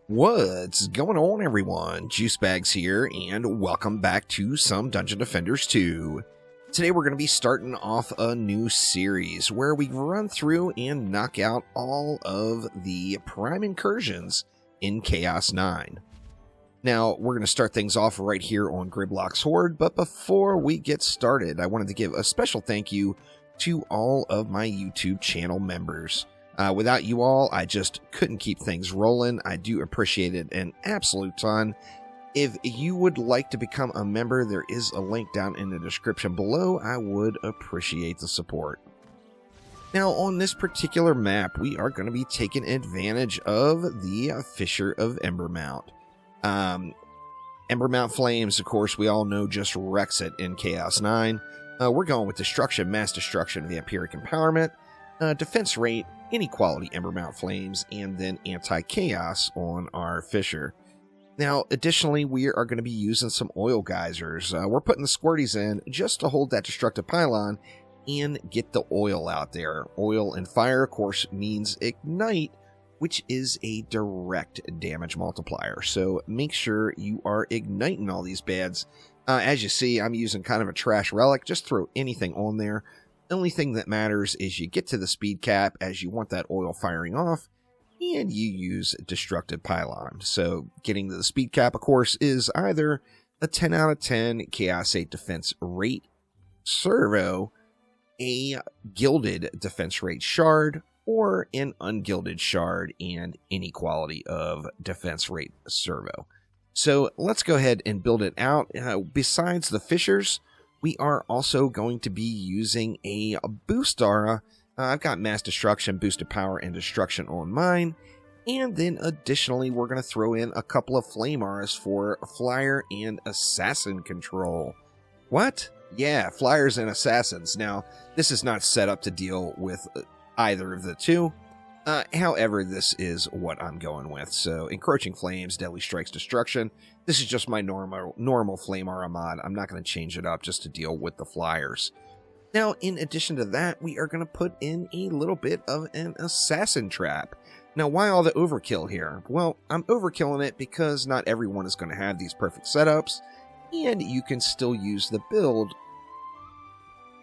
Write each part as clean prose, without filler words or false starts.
What's going on, everyone? Juicebags here, and welcome back to some Dungeon Defenders 2. Today we're going to be starting off a new series where we run through and knock out all of the prime incursions in Chaos 9. Now, we're going to start things off right here on Griblok's Horde, but before we get started, I wanted to give a special thank you to all of my YouTube channel members. Without you all, I just couldn't keep things rolling. I do appreciate it an absolute ton. If you would like to become a member, there is a link down in the description below. I would appreciate the support. Now, on this particular map, we are going to be taking advantage of the Fissure of Embermount. Embermount Flames, of course, we all know just wrecks it in Chaos 9. We're going with Destruction, Mass Destruction, Vampiric Empowerment, Defense Rate, Inequality Embermount Flames, and then Anti-Chaos on our Fissure. Now, additionally, we are going to be using some Oil Geysers. We're putting the Squirties in just to hold that Destructive Pylon and get the oil out there. Oil and fire, of course, means Ignite, which is a direct damage multiplier. So make sure you are igniting all these bads. As you see, I'm using kind of a trash relic. Just throw anything on there. The only thing that matters is you get to the speed cap as you want that oil firing off, and you use Destructive Pylon. So getting to the speed cap, of course, is either a 10 out of 10 Chaos 8 defense rate servo, a gilded defense rate shard, or an ungilded shard and inequality of defense rate servo. So let's go ahead and build it out. Besides the fissures, we are also going to be using a boost aura. I've got Mass Destruction, Boosted Power, and Destruction on mine. And then additionally, we're going to throw in a couple of Flame Auras for Flyer and Assassin control. What? Yeah, Flyers and Assassins. Now, this is not set up to deal with either of the two. However, this is what I'm going with. So, Encroaching Flames, Deadly Strikes, Destruction. This is just my normal Flame Aura mod. I'm not going to change it up just to deal with the Flyers. Now, in addition to that, we are going to put in a little bit of an Assassin Trap. Now, why all the overkill here? Well, I'm overkilling it because not everyone is going to have these perfect setups, and you can still use the build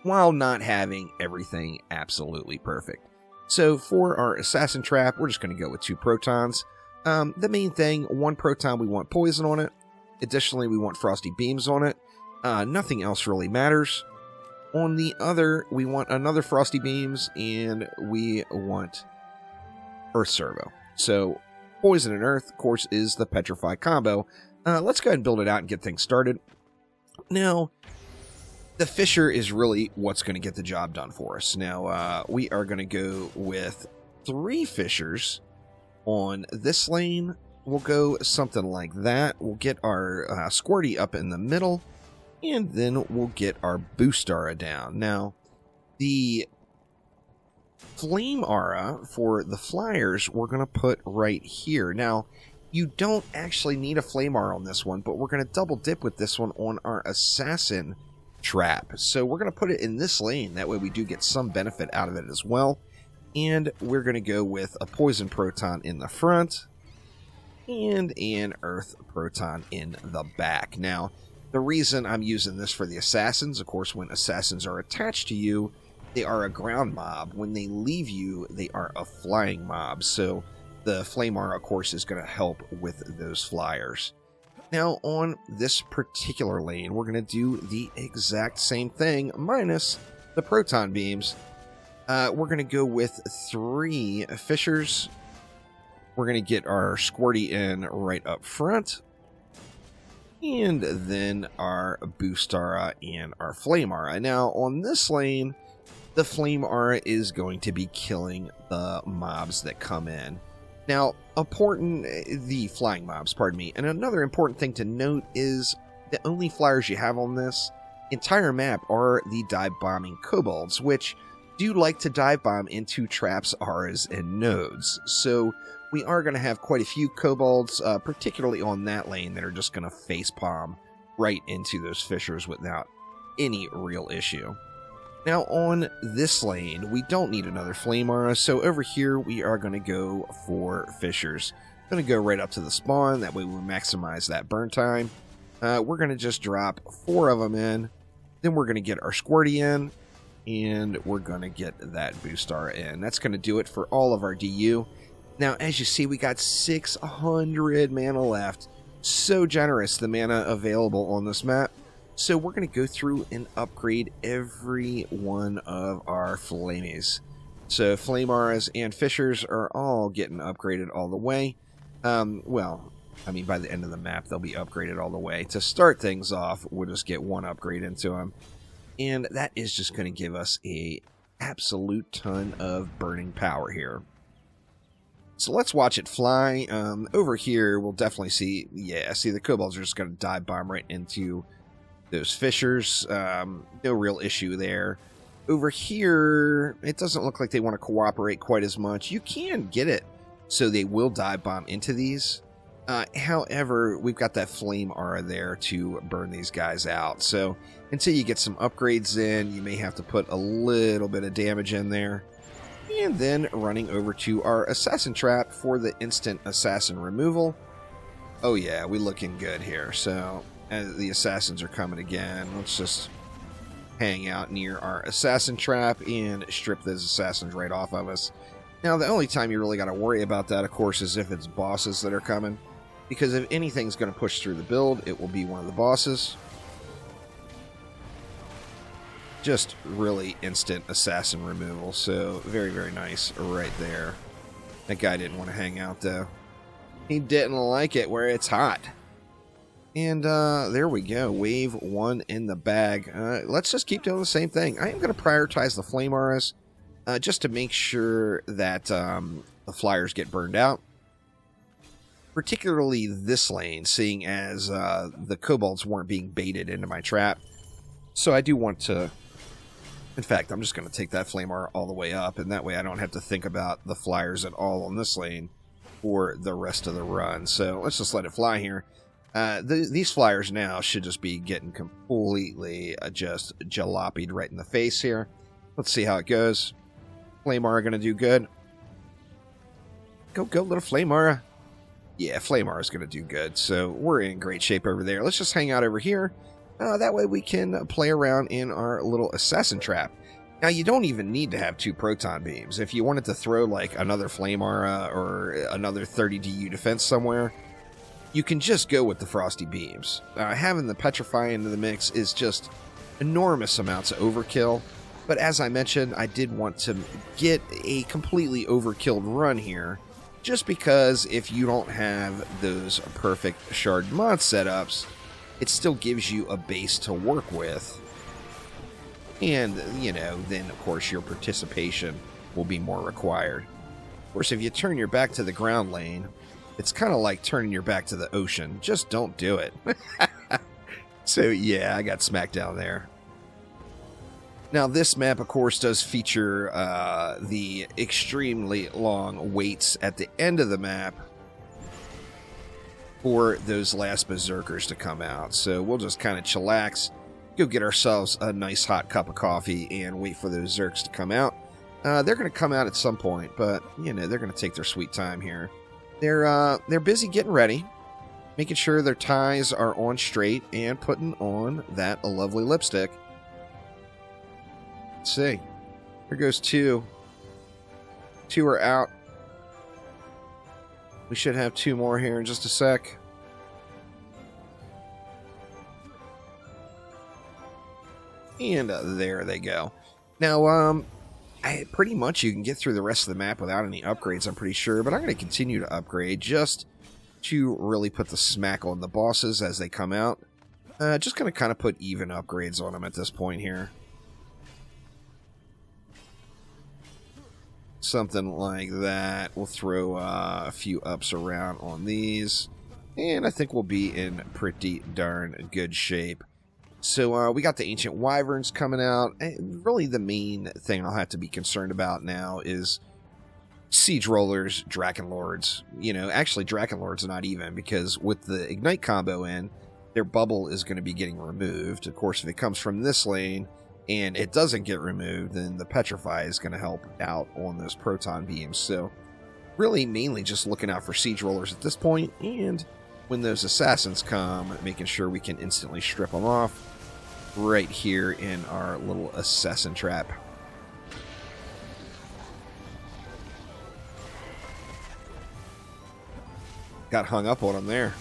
while not having everything absolutely perfect. So for our Assassin Trap, we're just going to go with 2 protons. The main thing, 1 proton, we want poison on it. Additionally, we want frosty beams on it. Nothing else really matters. On the other, we want another frosty beams, and we want earth servo. So poison and earth, of course, is the petrify combo. Let's go ahead and build it out and get things started. Now, the Fissure is really what's going to get the job done for us. Now, we are going to go with 3 Fissures on this lane. We'll go something like that. We'll get our Squirty up in the middle, and then we'll get our Boost Aura down. Now, the Flame Aura for the Flyers, we're going to put right here. Now, you don't actually need a Flame Aura on this one, but we're going to double dip with this one on our Assassin Trap. So we're going to put it in this lane. That way we do get some benefit out of it as well. And we're going to go with a Poison Proton in the front and an Earth Proton in the back. Now, the reason I'm using this for the Assassins, of course, when Assassins are attached to you, they are a ground mob. When they leave you, they are a flying mob. So the Flame Aura, of course, is going to help with those Flyers. Now, on this particular lane, we're going to do the exact same thing, minus the proton beams. We're going to go with 3 Fissures. We're going to get our Squirty in right up front. And then our Boost Aura and our Flame Aura. Now, on this lane, the Flame Aura is going to be killing the mobs that come in. Now, the flying mobs, pardon me. And another important thing to note is the only Flyers you have on this entire map are the dive-bombing kobolds, which do like to dive-bomb into traps, auras, and nodes. So we are going to have quite a few kobolds, particularly on that lane, that are just going to face-palm right into those fissures without any real issue. Now on this lane, we don't need another Flame Aura, so over here we are going to go for Fissures. Going to go right up to the spawn. That way we maximize that burn time. We're going to just drop 4 of them in. Then we're going to get our squirty in. And we're going to get that boost star in. That's going to do it for all of our DU. Now, as you see, we got 600 mana left. So generous, the mana available on this map. So we're going to go through and upgrade every one of our flamies. So flame auras and fishers are all getting upgraded all the way. Well, I mean, by the end of the map, they'll be upgraded all the way. To start things off, we'll just get 1 upgrade into them. And that is just going to give us a absolute ton of burning power here. So let's watch it fly. Over here, we'll definitely see, see the kobolds are just going to dive bomb right into those fishers. No real issue there. Over here, it doesn't look like they want to cooperate quite as much. You can get it so they will dive bomb into these. However, we've got that flame aura there to burn these guys out. So until you get some upgrades in, you may have to put a little bit of damage in there. And then running over to our assassin trap for the instant assassin removal. Oh yeah, we looking good here. So as the assassins are coming again, let's just hang out near our assassin trap and strip those assassins right off of us. Now, the only time you really got to worry about that, of course, is if it's bosses that are coming. Because if anything's going to push through the build, it will be one of the bosses. Just really instant assassin removal. So, very, very nice right there. That guy didn't want to hang out, though. He didn't like it where it's hot. And there we go. Wave 1 in the bag. Let's just keep doing the same thing. I am going to prioritize the flame auras just to make sure that the flyers get burned out. Particularly this lane, seeing as the kobolds weren't being baited into my trap. So I do want to... In fact, I'm just going to take that flame aura all the way up, and that way I don't have to think about the flyers at all on this lane for the rest of the run. So let's just let it fly here. These flyers now should just be getting completely just jalopied right in the face here. Let's see how it goes. Flame aura going to do good. Go, little flame aura. Yeah, flame aura is going to do good. So we're in great shape over there. Let's just hang out over here. That way we can play around in our little assassin trap. Now, you don't even need to have 2 proton beams. If you wanted to throw like another flame aura or another 30 DU defense somewhere, you can just go with the frosty beams. Having the petrify into the mix is just enormous amounts of overkill. But as I mentioned, I did want to get a completely overkilled run here. Just because if you don't have those perfect shard mod setups, it still gives you a base to work with. And, you know, then of course your participation will be more required. Of course, if you turn your back to the ground lane, it's kind of like turning your back to the ocean. Just don't do it. So yeah, I got smacked down there. Now, this map, of course, does feature the extremely long waits at the end of the map for those last berserkers to come out. So we'll just kind of chillax, go get ourselves a nice hot cup of coffee, and wait for those zerks to come out. They're going to come out at some point, but, you know, they're going to take their sweet time here. They're busy getting ready, making sure their ties are on straight, and putting on that lovely lipstick. Let's see. Here goes 2. 2 are out. We should have 2 more here in just a sec. And there they go. Now, pretty much you can get through the rest of the map without any upgrades, I'm pretty sure. But I'm going to continue to upgrade just to really put the smack on the bosses as they come out. Just going to kind of put even upgrades on them at this point here. Something like that. We'll throw a few ups around on these. And I think we'll be in pretty darn good shape. So we got the Ancient Wyverns coming out. And really the main thing I'll have to be concerned about now is Siege Rollers, Draken Lords. You know, actually Draken Lords not even, because with the Ignite combo in, their bubble is going to be getting removed. Of course, if it comes from this lane and it doesn't get removed, then the Petrify is going to help out on those proton beams. So Really mainly just looking out for siege rollers at this point, and when those assassins come, making sure we can instantly strip them off right here in our little assassin trap. Got hung up on him there.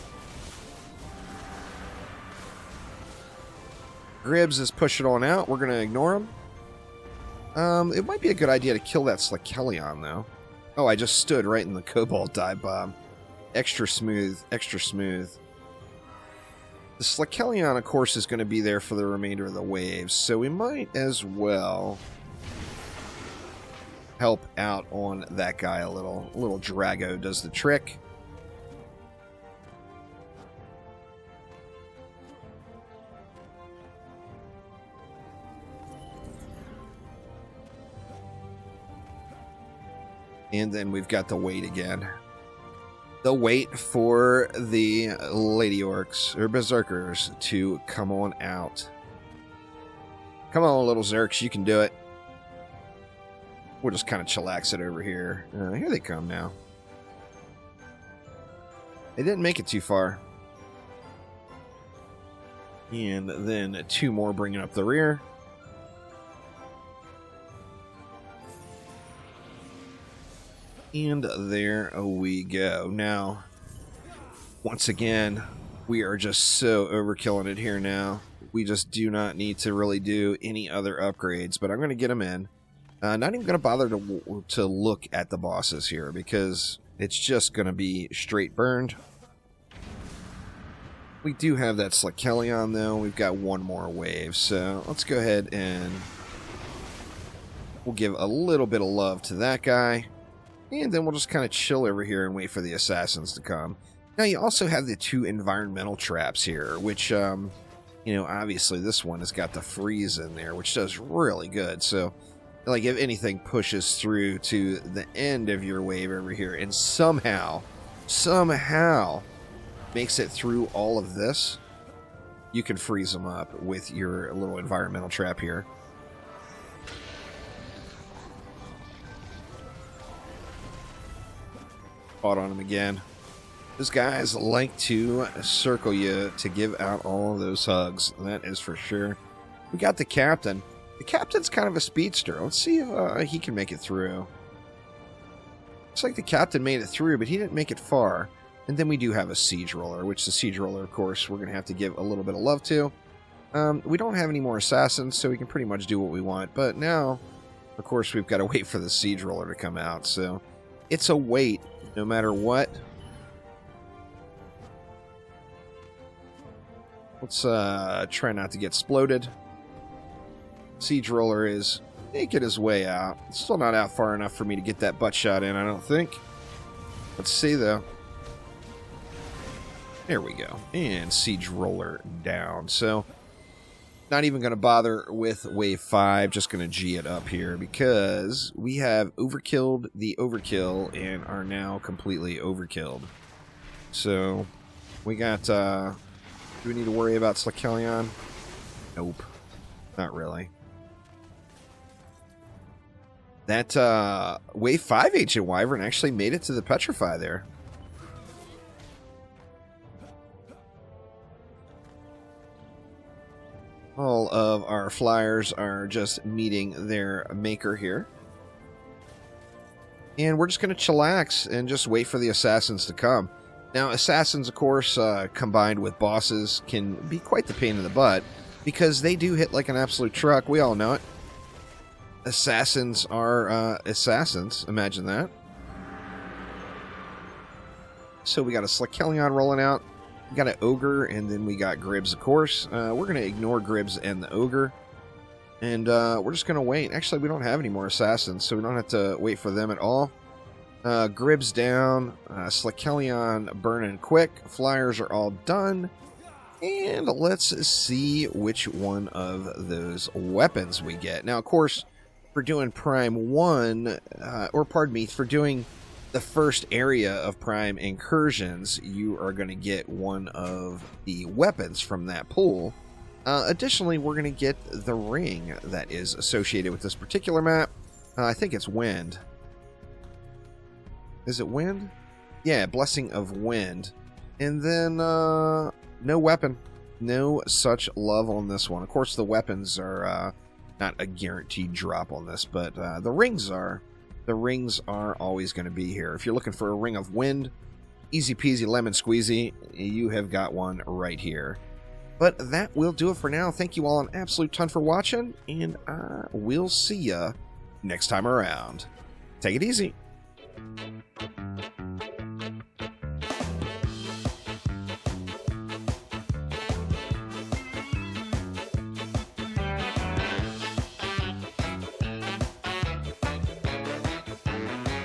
Gribbs is pushing on out. We're going to ignore him. It might be a good idea to kill that Slakelion, though. Oh, I just stood right in the Cobalt dive bomb. Extra smooth, extra smooth. The Slakelion, of course, is going to be there for the remainder of the waves, so we might as well help out on that guy a little. A little Drago does the trick. And then we've got the wait again. The wait for the Lady Orcs, or Berserkers, to come on out. Come on, little Zerks, you can do it. We'll just kind of chillax it over here. Here they come now. They didn't make it too far. And then 2 more bringing up the rear. And there we go. Now, once again, we are just so overkilling it here now. We just do not need to really do any other upgrades, but I'm going to get them in. Not even going to bother to look at the bosses here, because it's just going to be straight burned. We do have that Slakelion, though. We've got 1 more wave, so let's go ahead and we'll give a little bit of love to that guy. And then we'll just kind of chill over here and wait for the assassins to come. Now, you also have the 2 environmental traps here, which, you know, obviously this one has got the freeze in there, which does really good. So, like, if anything pushes through to the end of your wave over here and somehow makes it through all of this, you can freeze them up with your little environmental trap here. Caught on him again. Those guys like to circle you to give out all of those hugs. That is for sure. We got the captain. The captain's kind of a speedster. Let's see if he can make it through. Looks like the captain made it through, but he didn't make it far. And then we do have a siege roller, which the siege roller, of course, we're going to have to give a little bit of love to. We don't have any more assassins, so we can pretty much do what we want. But now, of course, we've got to wait for the siege roller to come out. So it's a wait. No matter what. Let's try not to get exploded. Siege roller is making his way out. It's still not out far enough for me to get that butt shot in, I don't think. Let's see, though. There we go. And siege roller down. So, not even going to bother with wave 5, just going to G it up here because we have overkilled the overkill and are now completely overkilled. So, we got, do we need to worry about Slakelion? Nope. Not really. That, wave 5 Ancient Wyvern actually made it to the Petrify there. All of our flyers are just meeting their maker here. And we're just going to chillax and just wait for the assassins to come. Now, assassins, of course, combined with bosses, can be quite the pain in the butt, because they do hit like an absolute truck. We all know it. Assassins are assassins. Imagine that. So we got a Slakelion rolling out. We got an Ogre, and then we got Gribbs, of course. We're going to ignore Gribbs and the Ogre. And we're just going to wait. Actually, we don't have any more assassins, so we don't have to wait for them at all. Gribbs down. Slakelion burning quick. Flyers are all done. And let's see which one of those weapons we get. Now, of course, for doing Prime 1, or pardon me, for doing the first area of Prime Incursions, you are going to get one of the weapons from that pool. Additionally, we're going to get the ring that is associated with this particular map. I think it's Wind. Is it wind? Yeah, Blessing of Wind. And then, no weapon. No such love on this one. Of course, the weapons are not a guaranteed drop on this, but the rings are. The rings are always going to be here. If you're looking for a Ring of Wind, easy peasy lemon squeezy, you have got one right here. But that will do it for now. Thank you all an absolute ton for watching, and we'll see ya next time around. Take it easy.